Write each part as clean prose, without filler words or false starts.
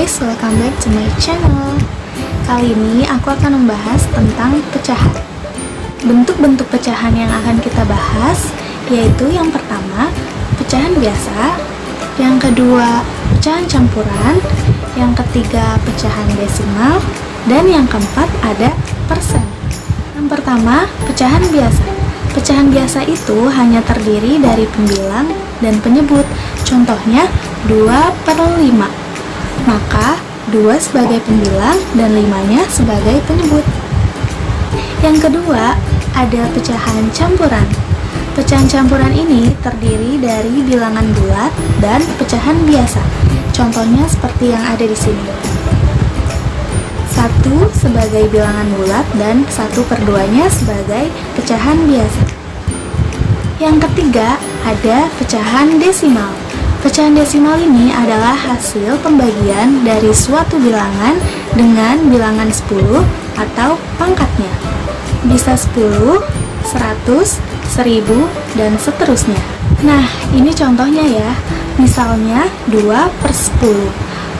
guys, welcome back to my channel. Kali ini aku akan membahas tentang pecahan. Bentuk-bentuk pecahan yang akan kita bahas yaitu yang pertama, pecahan biasa, yang kedua, pecahan campuran, yang ketiga, pecahan desimal, dan yang keempat ada persen. Yang pertama, pecahan biasa. Pecahan biasa itu hanya terdiri dari pembilang dan penyebut. Contohnya 2/5. Maka 2 sebagai pembilang dan 5-nya sebagai penyebut. Yang kedua, ada pecahan campuran. Pecahan campuran ini terdiri dari bilangan bulat dan pecahan biasa. Contohnya seperti yang ada di sini. 1 sebagai bilangan bulat dan 1/2-nya sebagai pecahan biasa. Yang ketiga, ada pecahan desimal. Pecahan desimal ini adalah hasil pembagian dari suatu bilangan dengan bilangan 10 atau pangkatnya. Bisa 10, 100, 1000, dan seterusnya. Nah, ini contohnya ya. Misalnya 2/10.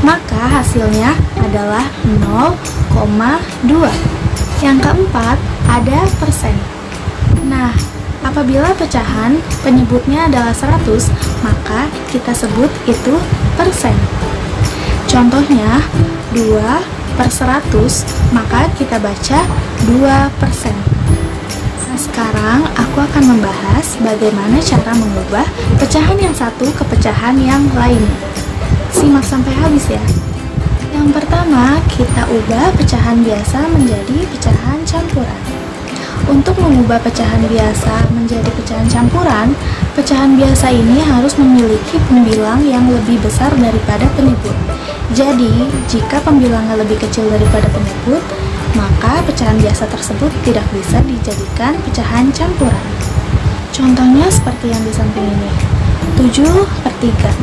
Maka hasilnya adalah 0,2. Yang keempat, ada persen. Nah, apabila pecahan penyebutnya adalah 100, maka kita sebut itu persen. Contohnya 2/100, maka kita baca 2%. Nah, sekarang aku akan membahas bagaimana cara mengubah pecahan yang satu ke pecahan yang lainnya. Simak sampai habis ya. Yang pertama, kita ubah pecahan biasa menjadi pecahan campuran. Untuk mengubah pecahan biasa menjadi pecahan campuran, pecahan biasa ini harus memiliki pembilang yang lebih besar daripada penyebut. Jadi, jika pembilangnya lebih kecil daripada penyebut, maka pecahan biasa tersebut tidak bisa dijadikan pecahan campuran. Contohnya seperti yang di samping ini. 7/3.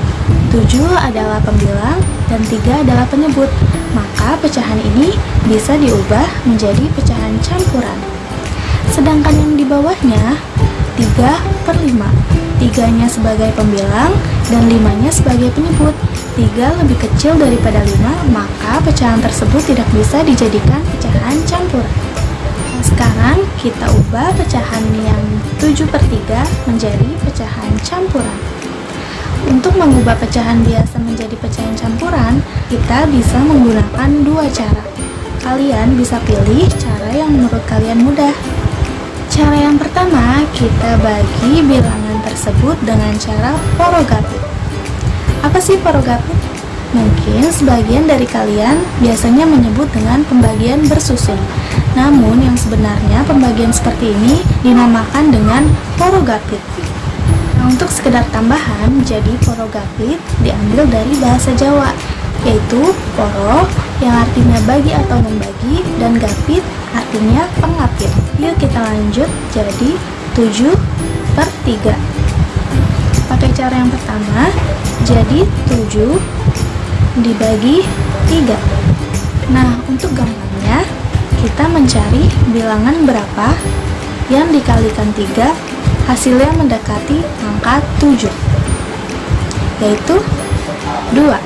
7 adalah pembilang dan 3 adalah penyebut. Maka pecahan ini bisa diubah menjadi pecahan campuran. Sedangkan yang di bawahnya 3/5. 3-nya sebagai pembilang dan 5-nya sebagai penyebut. 3 lebih kecil daripada 5, maka pecahan tersebut tidak bisa dijadikan pecahan campuran. Nah, sekarang kita ubah pecahan yang 7/3 menjadi pecahan campuran. Untuk mengubah pecahan biasa menjadi pecahan campuran, kita bisa menggunakan 2 cara. Kalian bisa pilih cara yang menurut kalian mudah. Cara yang pertama, kita bagi bilangan tersebut dengan cara porogatif. Apa sih porogatif? Mungkin sebagian dari kalian biasanya menyebut dengan pembagian bersusun. Namun yang sebenarnya pembagian seperti ini dinamakan dengan porogatif. Nah, untuk sekedar tambahan, jadi porogatif diambil dari bahasa Jawa, yaitu poro yang artinya bagi atau membagi dan gapit artinya pengapit. Yuk kita lanjut, jadi 7/3. Pakai cara yang pertama, jadi 7 dibagi 3. Nah, untuk gampangnya, kita mencari bilangan berapa yang dikalikan 3, hasilnya mendekati angka 7, yaitu 2.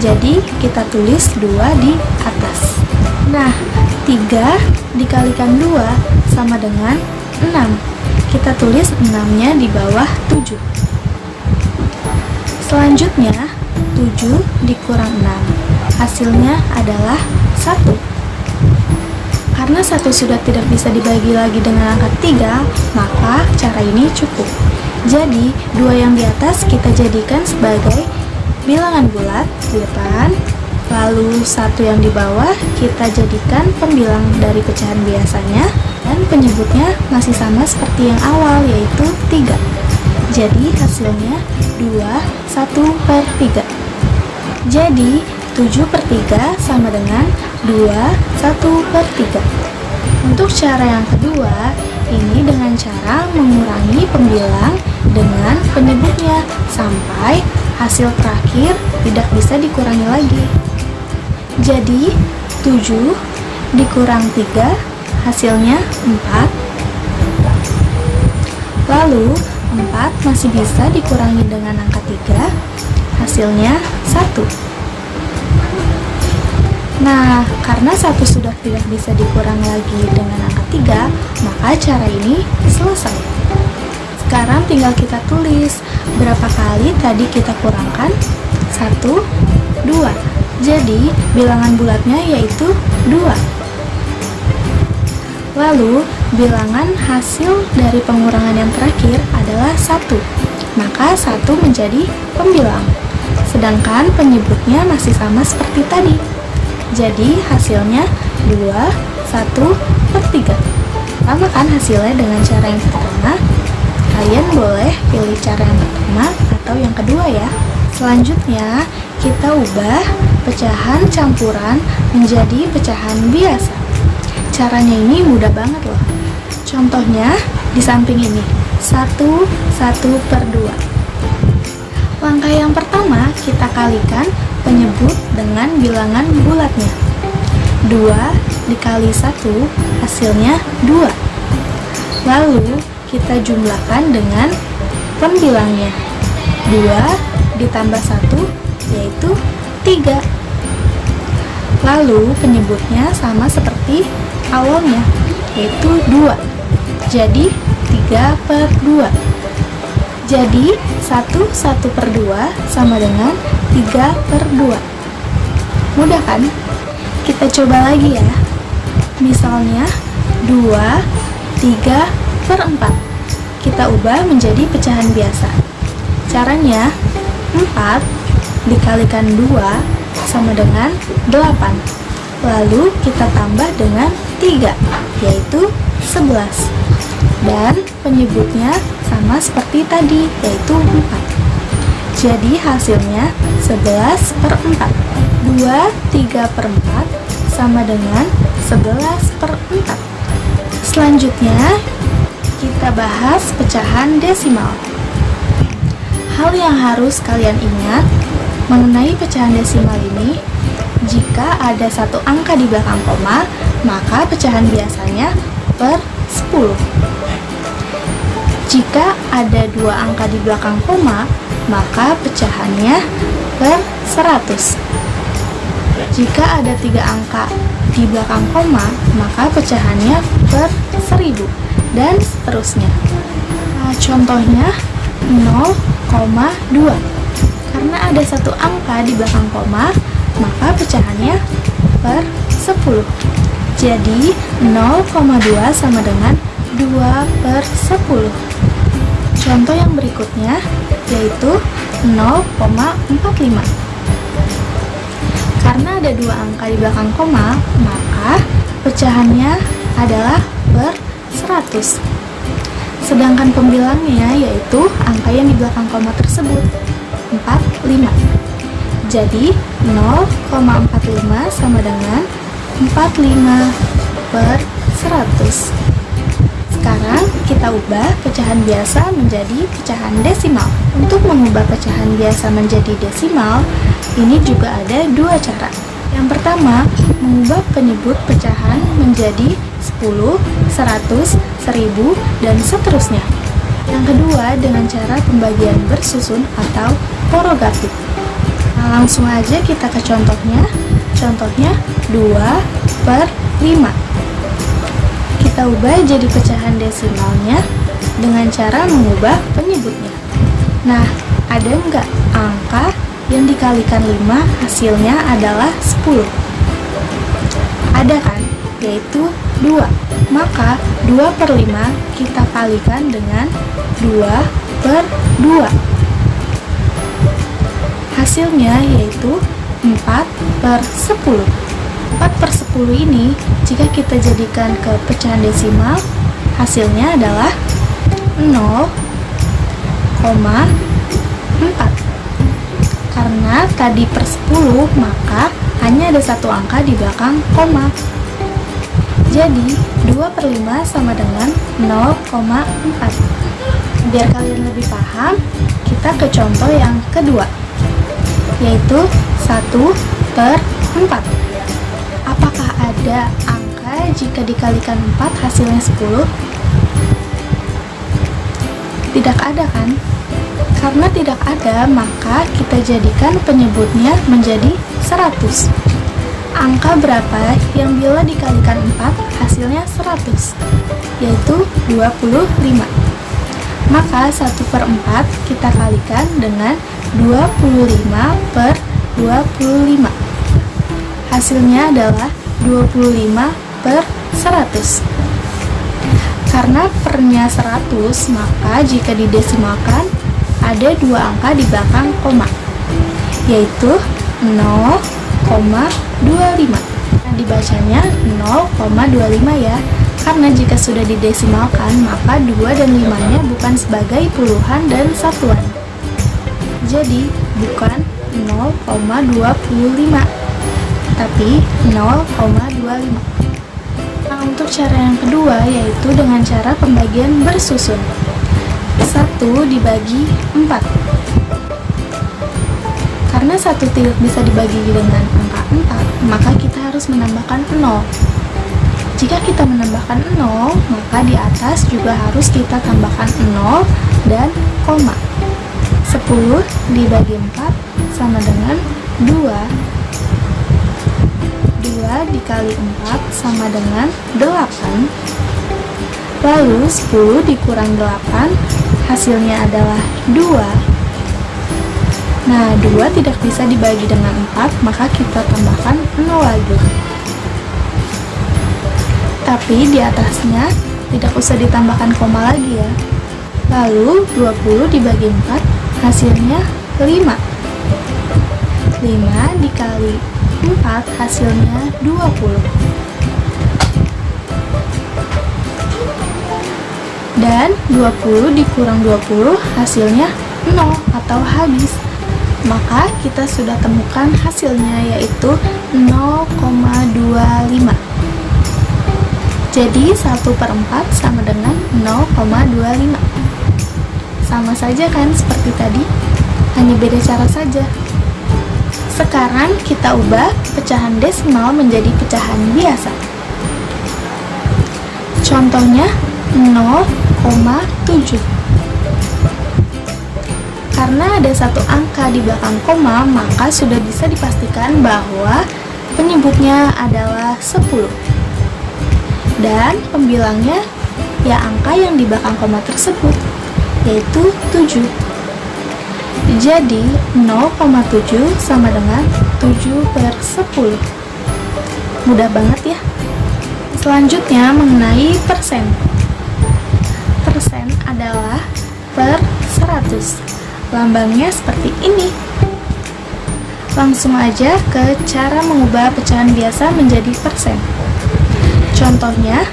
Jadi, kita tulis 2 di atas. Nah, 3 dikalikan 2 sama dengan 6. Kita tulis 6-nya di bawah 7. Selanjutnya, 7 dikurang 6. Hasilnya adalah 1. Karena 1 sudah tidak bisa dibagi lagi dengan angka 3, maka cara ini cukup. Jadi, 2 yang di atas kita jadikan sebagai bilangan bulat di depan, lalu 1 yang di bawah kita jadikan pembilang dari pecahan biasanya, dan penyebutnya masih sama seperti yang awal, yaitu 3. Jadi hasilnya 2/1/3. Jadi 7/3 sama dengan 2/1/3. Untuk cara yang kedua, ini dengan cara mengurangi pembilang dengan penyebutnya sampai hasil terakhir tidak bisa dikurangi lagi. Jadi 7 dikurang 3 hasilnya 4. Lalu 4 masih bisa dikurangi dengan angka 3, hasilnya 1. Nah, karena 1 sudah tidak bisa dikurang lagi dengan angka 3, maka cara ini selesai. Sekarang tinggal kita tulis berapa kali tadi kita kurangkan? 1, 2. Jadi, bilangan bulatnya yaitu 2. Lalu, bilangan hasil dari pengurangan yang terakhir adalah 1. Maka 1 menjadi pembilang. Sedangkan penyebutnya masih sama seperti tadi. Jadi hasilnya 2, 1/3. Sama kan hasilnya dengan cara yang pertama? Kalian boleh pilih cara yang pertama atau yang kedua ya. Selanjutnya, kita ubah pecahan campuran menjadi pecahan biasa. Caranya ini mudah banget loh. Contohnya di samping ini, 1/2. Langkah yang pertama, kita kalikan penyebut dengan bilangan bulatnya. 2 dikali 1 hasilnya 2. Lalu kita jumlahkan dengan pembilangnya. 2 ditambah 1 yaitu 3. Lalu penyebutnya sama seperti awalnya, yaitu 2. Jadi 3/2. Jadi 1/2 sama dengan 3/2. Mudah kan? Kita coba lagi ya. Misalnya 2, 3/4. Kita ubah menjadi pecahan biasa. Caranya 4 dikalikan 2 sama dengan 8. Lalu kita tambah dengan 3, yaitu 11. Dan penyebutnya sama seperti tadi, yaitu 4. Jadi hasilnya 11/4. 2 3/4 sama dengan 11/4. Selanjutnya, kita bahas pecahan desimal. Hal yang harus kalian ingat mengenai pecahan desimal ini, jika ada 1 angka di belakang koma, maka pecahan biasanya per 10. Jika ada 2 angka di belakang koma, maka pecahannya per 100. Jika ada 3 angka di belakang koma, maka pecahannya per 1000, dan seterusnya. Nah, contohnya 0,2. Karena ada 1 angka di belakang koma, maka pecahannya per 10. Jadi 0,2 sama dengan 2/10. Contoh yang berikutnya yaitu 0,45. Karena ada 2 angka di belakang koma, maka pecahannya adalah per 100. Sedangkan pembilangnya yaitu angka yang di belakang koma tersebut, 45. Jadi 0,45 sama dengan 45/100. Sekarang kita ubah pecahan biasa menjadi pecahan desimal. Untuk mengubah pecahan biasa menjadi desimal, ini juga ada 2 cara. Yang pertama, mengubah penyebut pecahan menjadi 10, 100, 1000, dan seterusnya. Yang kedua, dengan cara pembagian bersusun atau porogatif. Nah, langsung aja kita ke contohnya. Contohnya 2/5. Kita ubah jadi pecahan desimalnya dengan cara mengubah penyebutnya. Nah, ada nggak angka yang dikalikan 5 hasilnya adalah 10? Ada kan? Yaitu 2. Maka 2/5 kita kalikan dengan 2/2. Hasilnya yaitu 4/10. 4/10 ini jika kita jadikan ke pecahan desimal, hasilnya adalah 0,4. Karena tadi per 10, maka hanya ada 1 angka di belakang koma. Jadi 2/5 sama dengan 0,4. Biar kalian lebih paham, kita ke contoh yang kedua, yaitu 1/4. Apakah ada angka jika dikalikan 4 hasilnya 10? Tidak ada kan? Karena tidak ada, maka kita jadikan penyebutnya menjadi 100. Angka berapa yang bila dikalikan 4 hasilnya 100, yaitu 25. Maka 1/4 kita kalikan dengan 25 per 25. Hasilnya adalah 25 per 100. Karena pernya 100, maka jika didesimalkan ada dua angka di belakang koma, yaitu 0,25. Nah, dibacanya 0,25 ya, karena jika sudah didesimalkan maka 2 dan 5-nya bukan sebagai puluhan dan satuan. Jadi bukan 0,25, tapi 0,25. Nah, untuk cara yang kedua yaitu dengan cara pembagian bersusun. 1 dibagi 4. Karena 1 tidak bisa dibagi dengan angka 4, maka kita harus menambahkan 0. Jika kita menambahkan 0, maka di atas juga harus kita tambahkan 0 dan koma. 10 dibagi 4 sama dengan 2. 2 dikali 4 sama dengan 8. Lalu 10 dikurang 8, hasilnya adalah 2. Nah, 2 tidak bisa dibagi dengan 4, maka kita tambahkan 0 lagi. Tapi di atasnya tidak usah ditambahkan koma lagi ya. Lalu 20 dibagi 4, hasilnya 5. 5 dikali 4 hasilnya 20. Dan 20 dikurang 20 hasilnya 0 atau habis. Maka kita sudah temukan hasilnya yaitu 0,25. Jadi 1/4 sama dengan 0,25. Sama saja kan seperti tadi, hanya beda cara saja. Sekarang kita ubah pecahan desimal menjadi pecahan biasa. Contohnya 0,7. Karena ada satu angka di belakang koma, maka sudah bisa dipastikan bahwa penyebutnya adalah 10. Dan pembilangnya ya angka yang di belakang koma tersebut, yaitu 7. Jadi 0,7 sama dengan 7/10. Mudah banget ya. Selanjutnya mengenai persen. Persen adalah per 100. Lambangnya seperti ini. Langsung aja ke cara mengubah pecahan biasa menjadi persen. Contohnya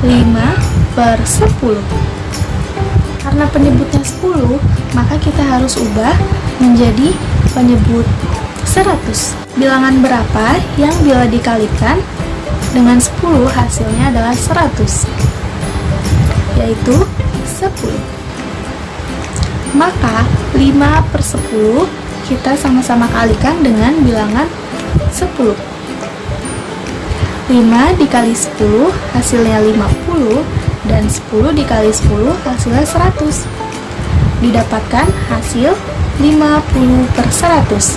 5/10. Karena penyebutnya 10, maka kita harus ubah menjadi penyebut 100. Bilangan berapa yang bila dikalikan dengan 10 hasilnya adalah 100, yaitu 10. Maka 5/10 kita sama-sama kalikan dengan bilangan 10. 5 dikali 10 hasilnya 50, dan 10 dikali 10 hasilnya 100. Didapatkan hasil 50/100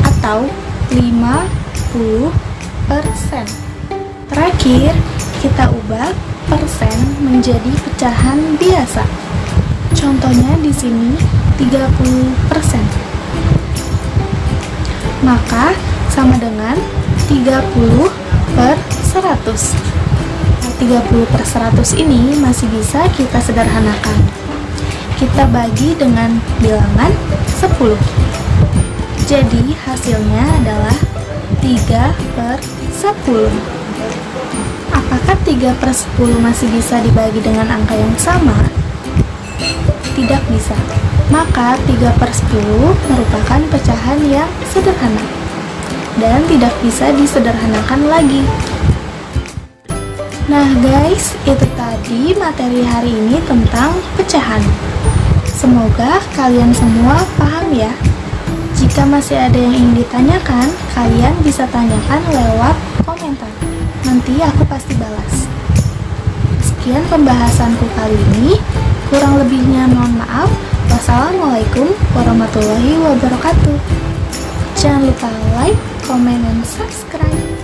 atau 50%. Terakhir, kita ubah persen menjadi pecahan biasa. Contohnya di sini 30%. Maka sama dengan 30/100. 30/100 ini masih bisa kita sederhanakan. Kita bagi dengan bilangan 10. Jadi hasilnya adalah 3/10. Apakah 3/10 masih bisa dibagi dengan angka yang sama? Tidak bisa. Maka 3/10 merupakan pecahan yang sederhana dan tidak bisa disederhanakan lagi. Nah guys, itu tadi materi hari ini tentang pecahan. Semoga kalian semua paham ya. Jika masih ada yang ingin ditanyakan, kalian bisa tanyakan lewat komentar. Nanti aku pasti balas. Sekian pembahasanku kali ini. Kurang lebihnya mohon maaf. Wassalamualaikum warahmatullahi wabarakatuh. Jangan lupa like, comment, and subscribe.